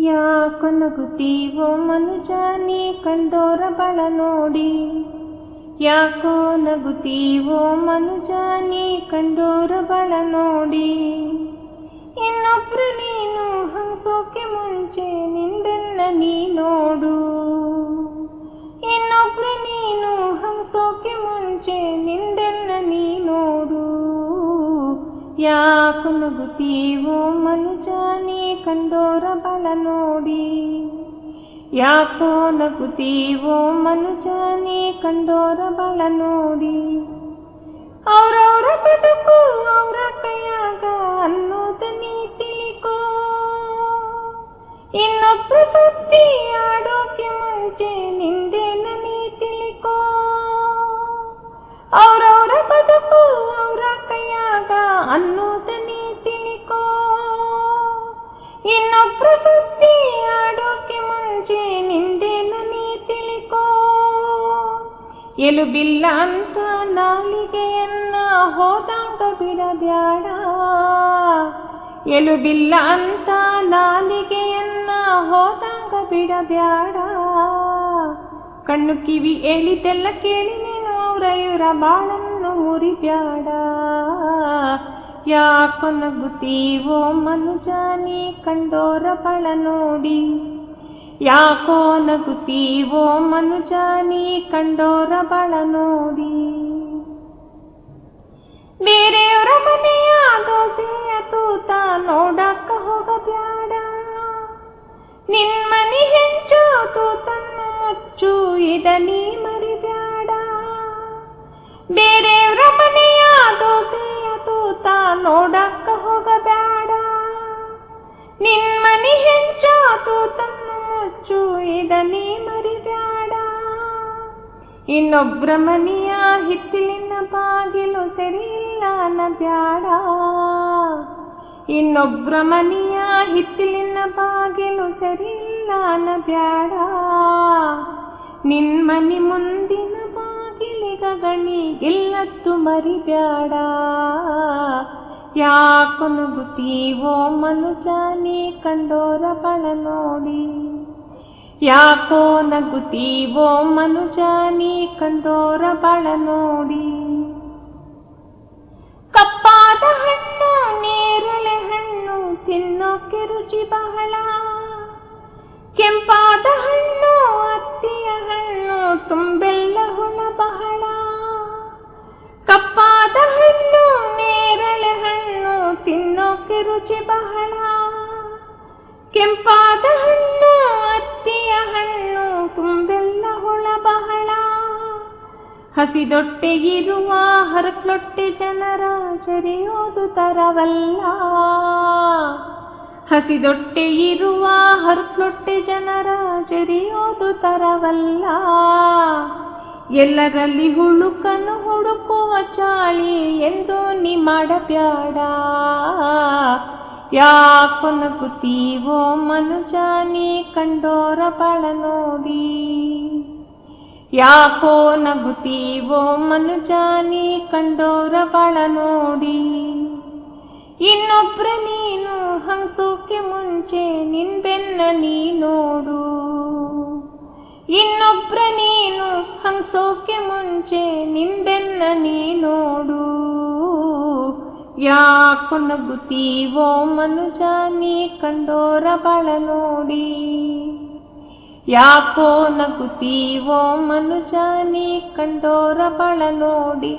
ಯಾಕೋ ನಗುತ್ತೀವೋ ಮನುಜ ನೀ ಕಂಡೋರ ಬಳ ನೋಡಿ. ಯಾಕೋ ನಗುತ್ತೀವೋ ಮನುಜ ನೀ ಕಂಡೋರ ಬಳ ನೋಡಿ. ಇನ್ನೊಬ್ರು ನೀನು ಹಂಸೋಕೆ ಮುಂಚೆ ನಿಂದೆನ್ನ ನೀ ನೋಡು. ಇನ್ನೊಬ್ರು ನೀನು ಹಂಸೋಕೆ ಮುಂಚೆ ನಿಂದೆನ್ನ ನೀ ನೋಡು. ಯಾಕೋ ನಗುತ್ತೀವೋ ಮನುಜ ನೀ ಕಂಡೋರ ಬಳ ನೋಡಿ. ಯಾಕೋ ನಗುತ್ತೀವೋ ಮನುಜ ನೀ ಕಂಡೋರ ಬಳ ನೋಡಿ. ಅವ್ರವ್ರ ಬದುಕು ಅವ್ರ ಕೈಯಾಗ ಅನ್ನೋದ ನೀ ತಿಳ್ಕೋ. ಇನ್ನೊಬ್ರು ಸುದ್ದಿ ಆಡೋಕೆ ಮುಂಚೆ ನಿಂದೇನ ನೀ ತಿಳ್ಕೋ. ಅವ್ರವ್ರ ಬದುಕು ಅವ್ರ ಕೈಯಾಗ ಅನ್ನೋದ ನೀ ತಿಳ್ಕೋ. ಇನ್ನೊಬ್ರು ಸುದ್ದಿ ಆಡೋಕೆ ಮುಂಚೆ ನಿಂದೇನ ನೀ ತಿಳ್ಕೋ. ಎಲುಬಿಲ್ಲ ಅಂತ ನಾಲಿಗೆಯನ್ನ ಹೋದಂಗ ಬಿಡಬ್ಯಾಡ. ಎಲುಬಿಲ್ಲ ಅಂತ ನಾಲಿಗೆಯನ್ನ ಹೋದಂಗ ಬಿಡಬ್ಯಾಡ. ಕಣ್ಣು ಕಿವಿ ಹೇಳಿದ್ದೆಲ್ಲ ಕೇಳಿ ನೀನು ಅವ್ರ ಇವರ ಬಾಳನ್ನು ಮುರಿಬ್ಯಾಡ. ಯಾಕೋ ನಗುತ್ತೀವೋ ಮನುಜ ನೀ ಕಂಡೋರ ಬಳ ನೋಡಿ. ಯಾಕೋ ನಗುತ್ತೀವೋ ಮನುಜ ನೀ ಕಂಡೋರ ಬಳ ನೋಡಿ. ಬೇರೆಯವರ ಮನೆಯ ದೋಸೆಯ ತೂತ ನೋಡಕ್ಕ ಹೋಗಬ್ಯಾಡ. ನಿನ್ಮನಿ ಹೆಂಚು ತೂತನ್ನು ಮುಚ್ಚು ಇದ ನೀ ಮರಿಬ್ಯಾಡ. ಬೇರೆಯವರ ಮನೆಯ ದೋಸೆಯ ತೂತ ನೋಡಕ್ಕ ಹೋಗಬ್ಯಾಡ. ನಿನ್ಮನಿ ಹೆಂಚ ತೂತನ್ನು ಮುಚ್ಚು ಇದ ನೀ ಮರಿಬ್ಯಾಡ. ಇನ್ನೊಬ್ರ ಮನೆಯ ಹಿತ್ತಲಿನ ಬಾಗಿಲು ಸರಿಯಿಲ್ಲ ಅನ್ನಬ್ಯಾಡ. ಇನ್ನೊಬ್ರ ಮನೆಯ ಹಿತ್ತಲಿನ ಬಾಗಿಲು ಸರಿಯಿಲ್ಲ ಅನ್ನಬ್ಯಾಡ. ನಿನ್ಮನಿ ಮುಂದಿನ ಬಾಗಿಲಿಗ ಗಣಿ ಇಲ್ಲತ್ತು ಮರಿಬ್ಯಾಡ. ಯಾಕೋ ನಗುತ್ತೀವೋ ಮನುಜ ನೀ ಕಂಡೋರ ಬಳ ನೋಡಿ. ಯಾಕೋ ನಗುತ್ತೀವೋ ಮನುಜ ನೀ ಕಂಡೋರ ಬಳ ನೋಡಿ. ಕಪ್ಪಾದ ಹಣ್ಣು ನೇರಳೆ ಹಣ್ಣು ತಿನ್ನೋಕೆ ರುಚಿ ಬಹಳ. ಕೆಂಪಾದ ಹಣ್ಣು ಅತ್ತಿಯ ಹಣ್ಣು ತುಂಬೆಲ್ಲ ಹುಳ ಬಹಳ. ಕಪ್ಪಾದ ಹಣ್ಣು ನೇರಳೆ ಹಣ್ಣು ತಿನ್ನೋಕೆ ರುಚಿ ಬಹಳ. ಕೆಂಪಾದ ಹಣ್ಣು ಅತ್ತಿಯ ಹಣ್ಣು ತುಂಬೆಲ್ಲ ಹುಳ ಬಹಳ. ಹಸಿದೊಟ್ಟೆಗಿರುವ ಹರಕ್ಲೊಟ್ಟೆ ಜನರ ಜರಿಯೋದು ತರವಲ್ಲ. ಹಸಿದೊಟ್ಟೆಗಿರುವ ಹರಕ್ಲೊಟ್ಟೆ ಜನರ ಜರಿಯೋದು ತರವಲ್ಲ. ಎಲ್ಲರಲ್ಲಿ ಹುಳುಕನ್ನು ಹುಡುಕುವ ಚಾಳಿ ಎಂದು ನೀ ಮಾಡಬ್ಯಾಡ. ಯಾಕೋ ನಗುತ್ತೀವೋ ಮನುಜ ನೀ ಕಂಡೋರ ಬಳ ನೋಡಿ. ಯಾಕೋ ನಗುತ್ತೀವೋ ಮನುಜ ನೀ ಕಂಡೋರ ಬಳ ನೋಡಿ. ಇನ್ನೊಬ್ರ ನೀನು ಹಂಸೋಕೆ ಮುಂಚೆ ನಿನ್ಬೆನ್ನ ನೀ ನೋಡು. ಇನ್ನೊಬ್ರ ನೀನು ಹಂಸೋಕೆ ಮುಂಚೆ ನಿನ್ಬೆನ್ನ ನೀ ನೋಡು. ಯಾಕೋ ನಗುತ್ತೀವೋ ಮನುಜ ನೀ ಕಂಡೋರ ಬಳ ನೋಡಿ. ಯಾಕೋ ನಗುತ್ತೀವೋ ಮನುಜ ನೀ ಕಂಡೋರ ಬಳ ನೋಡಿ.